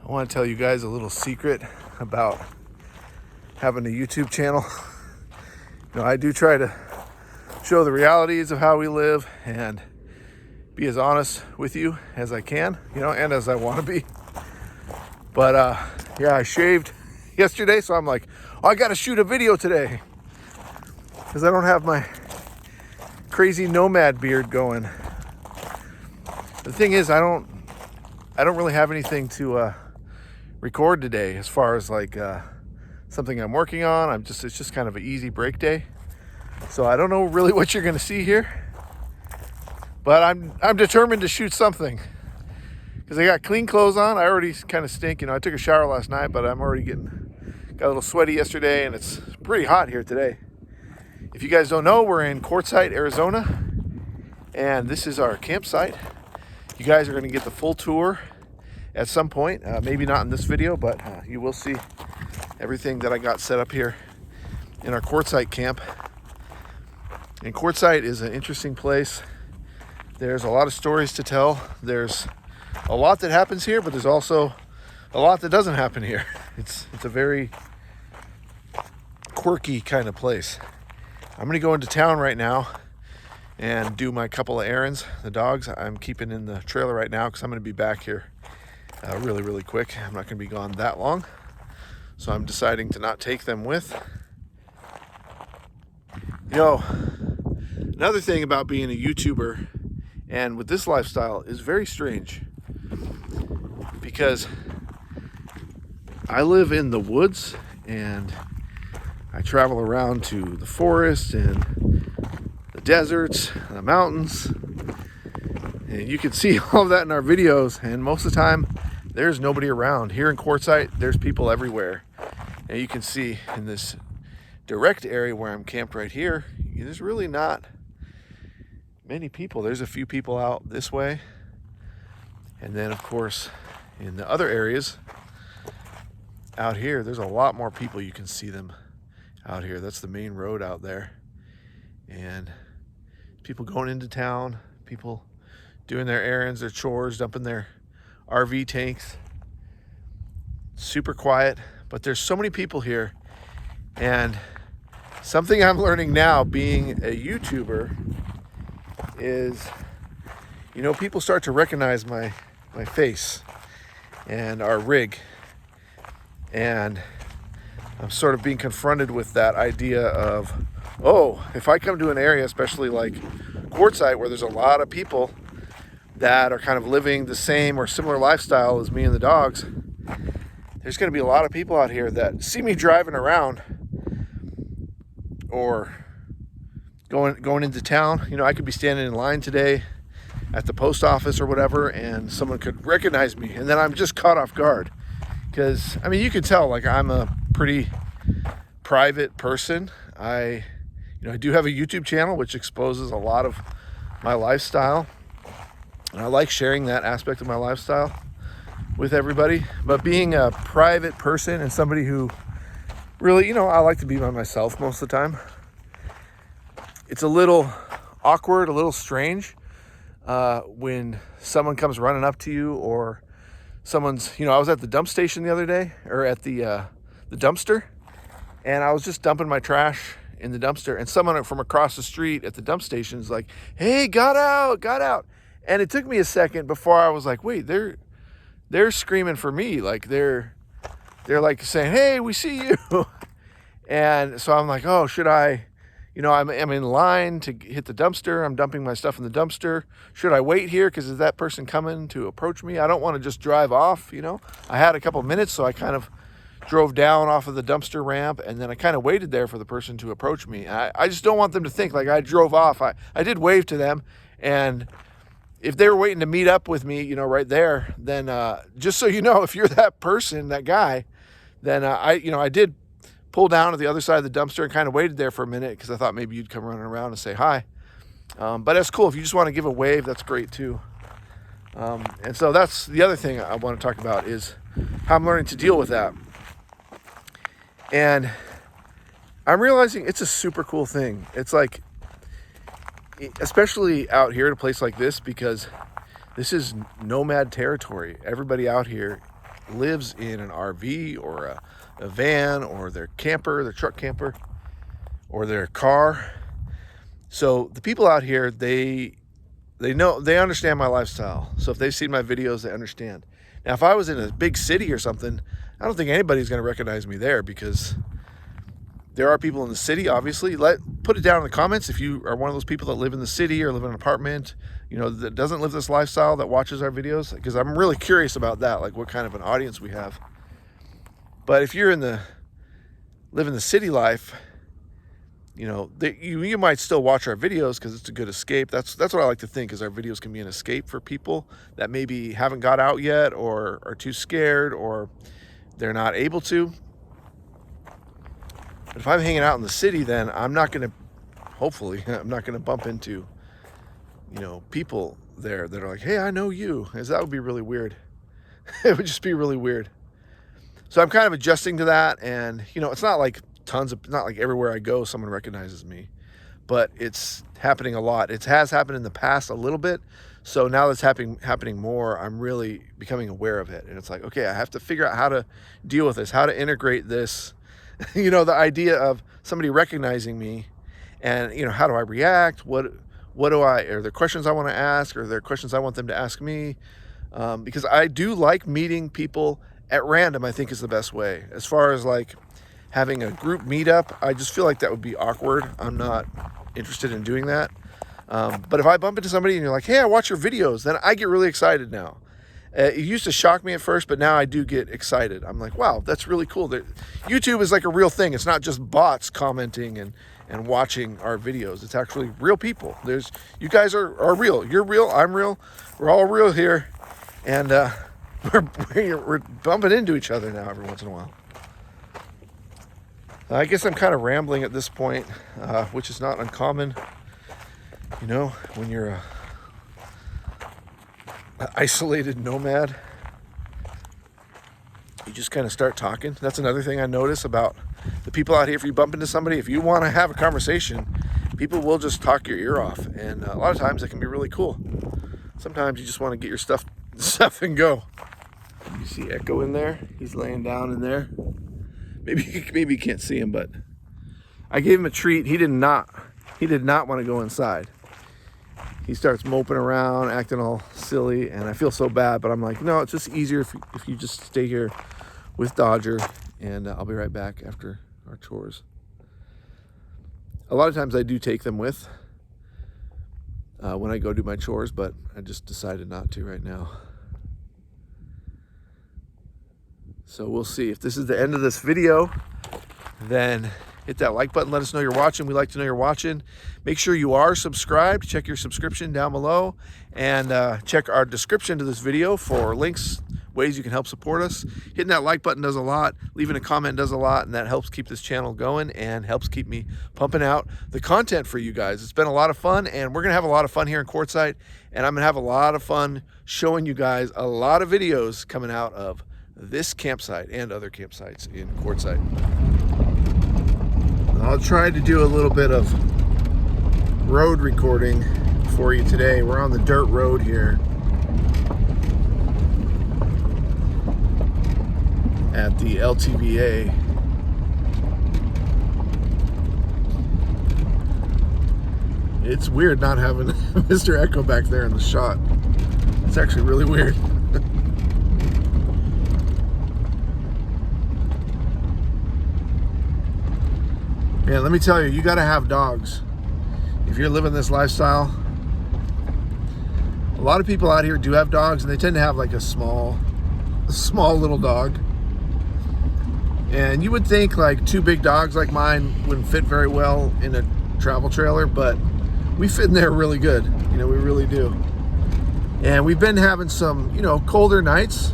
I want to tell you guys a little secret about having a YouTube channel. I do try to show the realities of how we live and be as honest with you as I can, and as I want to be. But yeah, I shaved yesterday, so I'm like, I got to shoot a video today because I don't have my crazy nomad beard going. The thing is, I don't really have anything to record today as far as like something I'm working on. It's just kind of an easy break day. So I don't know really what you're gonna see here, but I'm determined to shoot something because I got clean clothes on. I already kind of stink. I took a shower last night, but I'm already got a little sweaty yesterday, and it's pretty hot here today. If you guys don't know, we're in Quartzsite, Arizona, and this is our campsite. You guys are gonna get the full tour at some point, maybe not in this video, but you will see everything that I got set up here in our Quartzsite camp. And Quartzsite is an interesting place. There's a lot of stories to tell. There's a lot that happens here, but there's also a lot that doesn't happen here. It's a very quirky kind of place. I'm gonna go into town right now and do my couple of errands. The dogs I'm keeping in the trailer right now because I'm gonna be back here really, really quick. I'm not gonna be gone that long. So I'm deciding to not take them with. Another thing about being a YouTuber and with this lifestyle is very strange because I live in the woods and I travel around to the forest and the deserts, and the mountains, and you can see all of that in our videos, and most of the time there's nobody around. Here in Quartzsite, there's people everywhere. And you can see in this direct area where I'm camped right here, there's really not many people. There's a few people out this way. And then of course, in the other areas out here, there's a lot more people. You can see them out here. That's the main road out there. And people going into town, people doing their errands, their chores, dumping their RV tanks. Super quiet, but there's so many people here. And something I'm learning now being a YouTuber is, people start to recognize my face and our rig. And I'm sort of being confronted with that idea of, if I come to an area, especially like Quartzsite, where there's a lot of people that are kind of living the same or similar lifestyle as me and the dogs, there's going to be a lot of people out here that see me driving around or going into town. I could be standing in line today at the post office or whatever, and someone could recognize me, and then I'm just caught off guard because you can tell like I'm a pretty private person. I do have a YouTube channel which exposes a lot of my lifestyle, and I like sharing that aspect of my lifestyle with everybody. But being a private person and somebody who really, I like to be by myself most of the time, it's a little awkward, a little strange when someone comes running up to you, or someone's, I was at the dump station the other day, or at the dumpster, and I was just dumping my trash in the dumpster, and someone from across the street at the dump station is like, "Hey, got out." And it took me a second before I was like, wait, they're screaming for me. Like they're like saying, "Hey, we see you." And so I'm like, oh, should I, I'm in line to hit the dumpster. I'm dumping my stuff in the dumpster. Should I wait here? Because is that person coming to approach me? I don't want to just drive off, I had a couple minutes, so I kind of drove down off of the dumpster ramp, and then I kind of waited there for the person to approach me. I just don't want them to think like I drove off. I did wave to them, and if they were waiting to meet up with me, right there, then just so you know, if you're that person, that guy, then I did pull down to the other side of the dumpster and kind of waited there for a minute because I thought maybe you'd come running around and say hi. But that's cool. If you just want to give a wave, that's great too. And so that's the other thing I want to talk about, is how I'm learning to deal with that. And I'm realizing it's a super cool thing. It's like, especially out here at a place like this, because this is Nomad Territory. Everybody out here lives in an RV or a van or their camper, their truck camper, or their car. So the people out here, they understand my lifestyle. So if they've seen my videos, they understand. Now, if I was in a big city or something, I don't think anybody's going to recognize me there, because there are people in the city, obviously. Put it down in the comments if you are one of those people that live in the city or live in an apartment, you know, that doesn't live this lifestyle, that watches our videos, because I'm really curious about that, like what kind of an audience we have. But if you're living the city life, you know, you might still watch our videos because it's a good escape. That's what I like to think, is our videos can be an escape for people that maybe haven't got out yet, or are too scared, or they're not able to. But if I'm hanging out in the city, then I'm not going to, hopefully, I'm not going to bump into, you know, people there that are like, hey, I know you. Because that would be really weird. It would just be really weird. So I'm kind of adjusting to that. And, you know, it's not like not like everywhere I go, someone recognizes me. But it's happening a lot. It has happened in the past a little bit. So now that's happening more, I'm really becoming aware of it. And it's like, okay, I have to figure out how to deal with this, how to integrate this. You know, the idea of somebody recognizing me, and, you know, how do I react? Are there questions I want to ask? Or are there questions I want them to ask me? Because I do like meeting people at random, I think is the best way. As far as like having a group meetup, I just feel like that would be awkward. I'm not interested in doing that. But if I bump into somebody and you're like, hey, I watch your videos, then I get really excited now. It used to shock me at first, but now I do get excited. I'm like, wow, that's really cool. YouTube is like a real thing. It's not just bots commenting and watching our videos. It's actually real people. You guys are real. You're real. I'm real. We're all real here. And we're bumping into each other now every once in a while. I guess I'm kind of rambling at this point, which is not uncommon. You know, when you're an isolated nomad, you just kind of start talking. That's another thing I notice about the people out here. If you bump into somebody, if you want to have a conversation, people will just talk your ear off. And a lot of times it can be really cool. Sometimes you just want to get your stuff and go. You see Echo in there? He's laying down in there. Maybe you can't see him, but I gave him a treat. He did not want to go inside. He starts moping around, acting all silly, and I feel so bad, but I'm like, no, it's just easier if you just stay here with Dodger, and I'll be right back after our chores. A lot of times I do take them with when I go do my chores, but I just decided not to right now. So we'll see. If this is the end of this video, then hit that like button. Let us know you're watching. We like to know you're watching. Make sure you are subscribed. Check your subscription down below, and check our description to this video for links, ways you can help support us. Hitting that like button does a lot. Leaving a comment does a lot, and that helps keep this channel going and helps keep me pumping out the content for you guys. It's been a lot of fun, and we're going to have a lot of fun here in Quartzsite, and I'm going to have a lot of fun showing you guys a lot of videos coming out of this campsite and other campsites in Quartzsite. I'll try to do a little bit of road recording for you today. We're on the dirt road here at the LTVA. It's weird not having Mr. Echo back there in the shot. It's actually really weird. Yeah, let me tell you, you gotta have dogs if you're living this lifestyle. A lot of people out here do have dogs, and they tend to have like a small little dog. And you would think like two big dogs like mine wouldn't fit very well in a travel trailer, but we fit in there really good. You know, we really do. And we've been having some, you know, colder nights.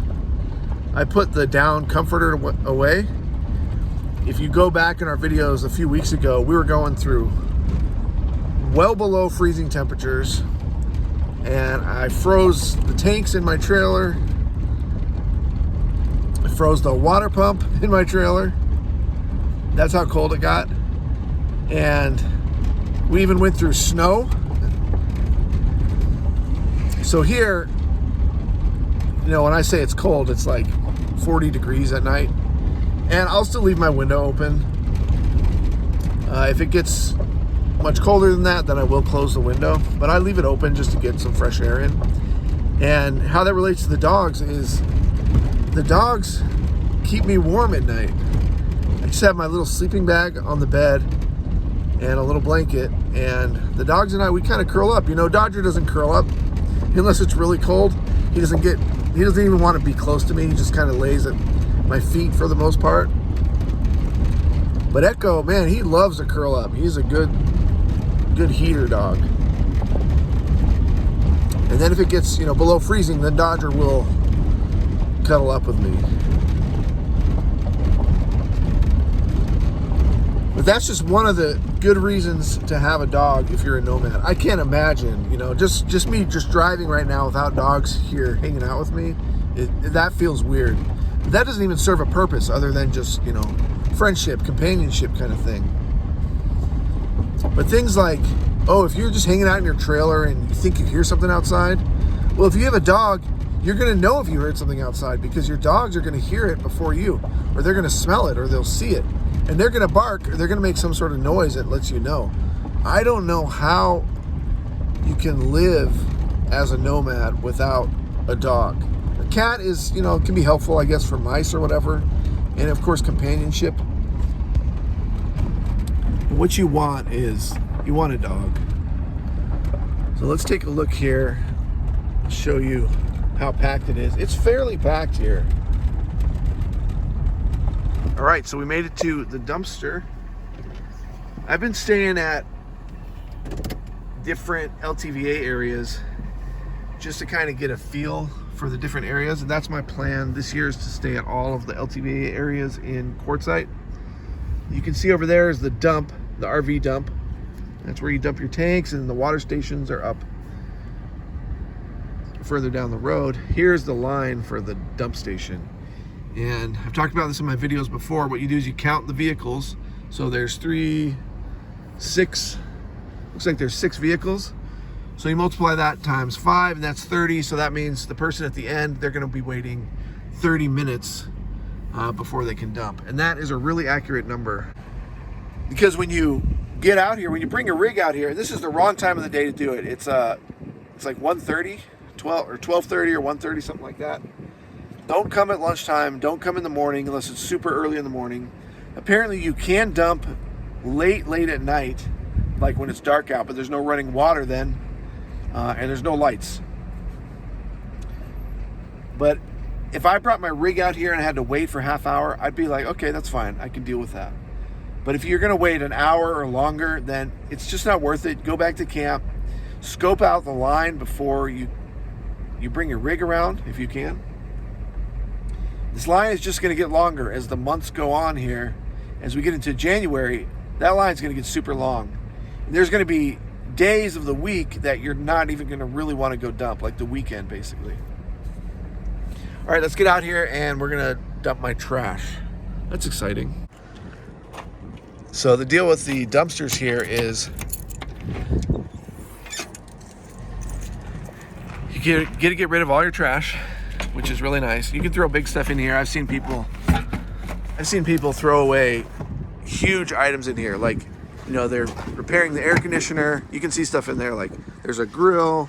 I put the down comforter away. If you go back in our videos a few weeks ago, we were going through well below freezing temperatures, and I froze the tanks in my trailer. I froze the water pump in my trailer. That's how cold it got. And we even went through snow. So here, you know, when I say it's cold, it's like 40 degrees at night. And I'll still leave my window open. If it gets much colder than that, then I will close the window. But I leave it open just to get some fresh air in. And how that relates to the dogs is the dogs keep me warm at night. I just have my little sleeping bag on the bed and a little blanket. And the dogs and I, we kind of curl up. You know, Dodger doesn't curl up unless it's really cold. He doesn't even want to be close to me. He just kind of lays at my feet for the most part. But Echo, man, he loves to curl up. He's a good heater dog. And then if it gets, you know, below freezing, then Dodger will cuddle up with me. But that's just one of the good reasons to have a dog if you're a nomad. I can't imagine, you know, just me just driving right now without dogs here hanging out with me. That feels weird. That doesn't even serve a purpose other than just, you know, friendship, companionship kind of thing. But things like, oh, if you're just hanging out in your trailer and you think you hear something outside, well, if you have a dog, you're going to know if you heard something outside because your dogs are going to hear it before you, or they're going to smell it, or they'll see it. And they're going to bark, or they're going to make some sort of noise that lets you know. I don't know how you can live as a nomad without a dog. A cat is, you know, can be helpful, I guess, for mice or whatever. And of course, companionship. But what you want is, you want a dog. So let's take a look here. I'll show you how packed it is. It's fairly packed here. All right, so we made it to the dumpster. I've been staying at different LTVA areas just to kind of get a feel for the different areas, and that's my plan this year, is to stay at all of the LTVA areas in Quartzsite. You can see over there is the dump, the RV dump. That's where you dump your tanks, and the water stations are up further down the road. Here's the line for the dump station. And I've talked about this in my videos before. What you do is you count the vehicles. So there's 3, 6, looks like there's 6 vehicles. So you multiply that times 5, and that's 30. So that means the person at the end, they're gonna be waiting 30 minutes before they can dump. And that is a really accurate number. Because when you get out here, when you bring a rig out here, this is the wrong time of the day to do it. It's like 1:30, 12 or 12:30 or 1:30, something like that. Don't come at lunchtime. Don't come in the morning unless it's super early in the morning. Apparently you can dump late at night, like when it's dark out, but there's no running water then, and there's no lights. But if I brought my rig out here and I had to wait for half hour, I'd be like, okay, that's fine. I can deal with that. But if you're gonna wait an hour or longer, then it's just not worth it. Go back to camp, scope out the line before you bring your rig around if you can. This line is just gonna get longer as the months go on here. As we get into January, that line's gonna get super long. And there's gonna be days of the week that you're not even gonna really wanna go dump, like the weekend basically. All right, let's get out here and we're gonna dump my trash. That's exciting. So the deal with the dumpsters here is you get rid of all your trash, which is really nice. You can throw big stuff in here. I've seen people throw away huge items in here. Like, you know, they're repairing the air conditioner. You can see stuff in there, like there's a grill.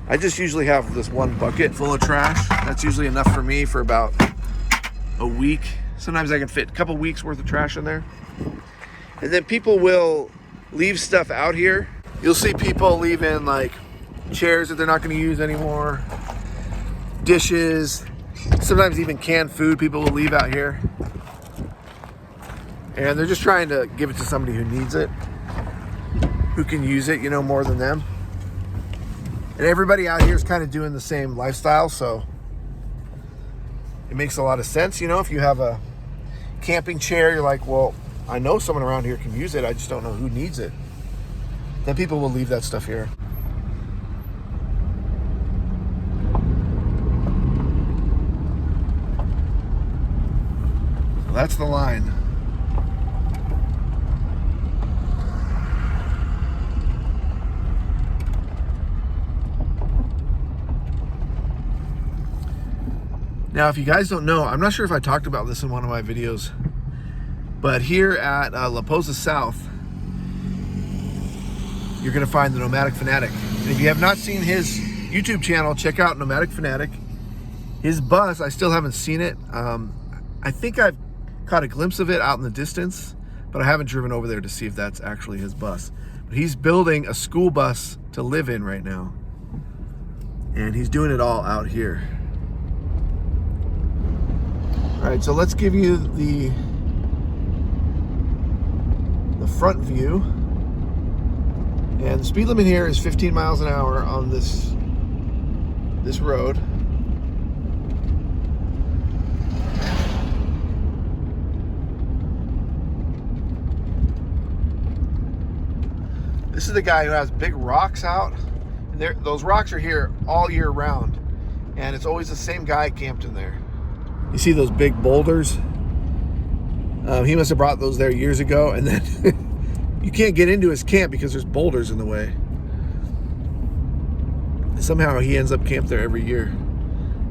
I just usually have this one bucket full of trash. That's usually enough for me for about a week. Sometimes I can fit a couple weeks worth of trash in there. And then people will leave stuff out here. You'll see people leaving like chairs that they're not going to use anymore, dishes, sometimes even canned food people will leave out here. And they're just trying to give it to somebody who needs it, who can use it, you know, more than them. And everybody out here is kind of doing the same lifestyle, so it makes a lot of sense. You know, if you have a camping chair, you're like, well, I know someone around here can use it, I just don't know who needs it. Then people will leave that stuff here. So that's the line. Now, if you guys don't know, I'm not sure if I talked about this in one of my videos, but here at La Posa South, you're going to find the Nomatic Fanatic. And if you have not seen his YouTube channel, check out Nomatic Fanatic. His bus, I still haven't seen it. I think I've caught a glimpse of it out in the distance, but I haven't driven over there to see if that's actually his bus. But he's building a school bus to live in right now. And he's doing it all out here. All right, so let's give you the front view. And the speed limit here is 15 miles an hour on this road. This is the guy who has big rocks out. Those rocks are here all year round, and it's always the same guy camped in there. You see those big boulders? He must have brought those there years ago, and then you can't get into his camp because there's boulders in the way. Somehow he ends up camped there every year.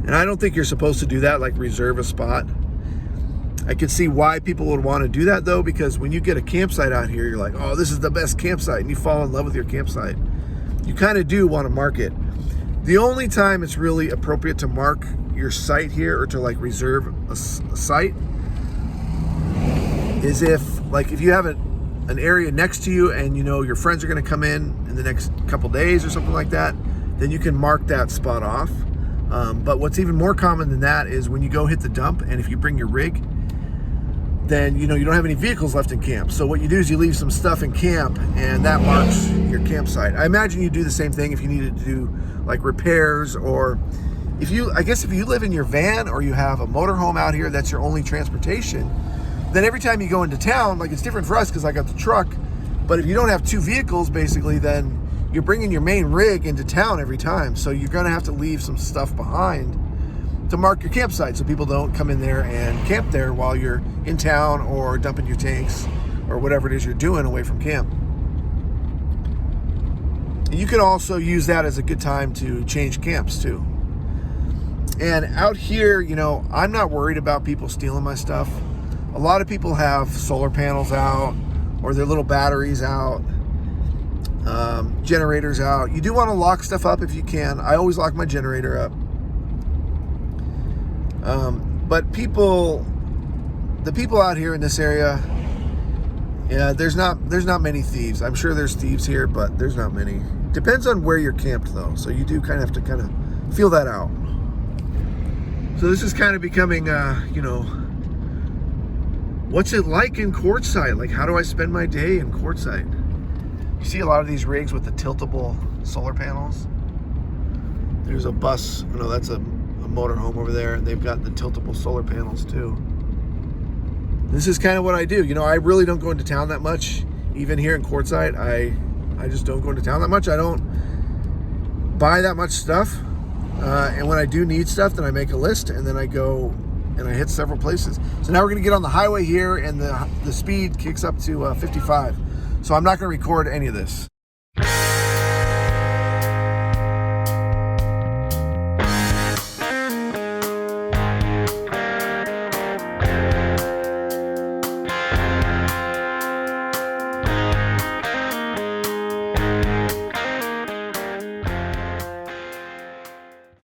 And I don't think you're supposed to do that, like reserve a spot. I could see why people would want to do that though, because when you get a campsite out here, you're like, oh, this is the best campsite, and you fall in love with your campsite. You kind of do want to mark it. The only time it's really appropriate to mark your site here, or to like reserve a site, is if you have an area next to you and you know your friends are going to come in the next couple days or something like that, then you can mark that spot off. But what's even more common than that is when you go hit the dump, and if you bring your rig, then you don't have any vehicles left in camp. So what you do is you leave some stuff in camp, and that marks your campsite. I imagine you do the same thing if you needed to do like repairs, or if you live in your van or you have a motorhome out here that's your only transportation, then every time you go into town, like it's different for us because I got the truck, but if you don't have two vehicles basically, then you're bringing your main rig into town every time. So you're gonna have to leave some stuff behind to mark your campsite so people don't come in there and camp there while you're in town or dumping your tanks or whatever it is you're doing away from camp. You can also use that as a good time to change camps too. And out here, I'm not worried about people stealing my stuff. A lot of people have solar panels out, or their little batteries out, generators out. You do want to lock stuff up if you can. I always lock my generator up. But the people out here in this area, yeah, there's not many thieves. I'm sure there's thieves here, but there's not many. Depends on where you're camped though, so you do kind of have to feel that out. So this is kind of becoming, what's it like in Quartzsite? Like, how do I spend my day in Quartzsite? You see a lot of these rigs with the tiltable solar panels. There's a bus, that's a motorhome over there, and they've got the tiltable solar panels too. This is kind of what I do. I really don't go into town that much. Even here in Quartzsite, I just don't go into town that much. I don't buy that much stuff. And when I do need stuff, then I make a list, and then I go and I hit several places. So now we're going to get on the highway here, and the speed kicks up to 55. So I'm not going to record any of this.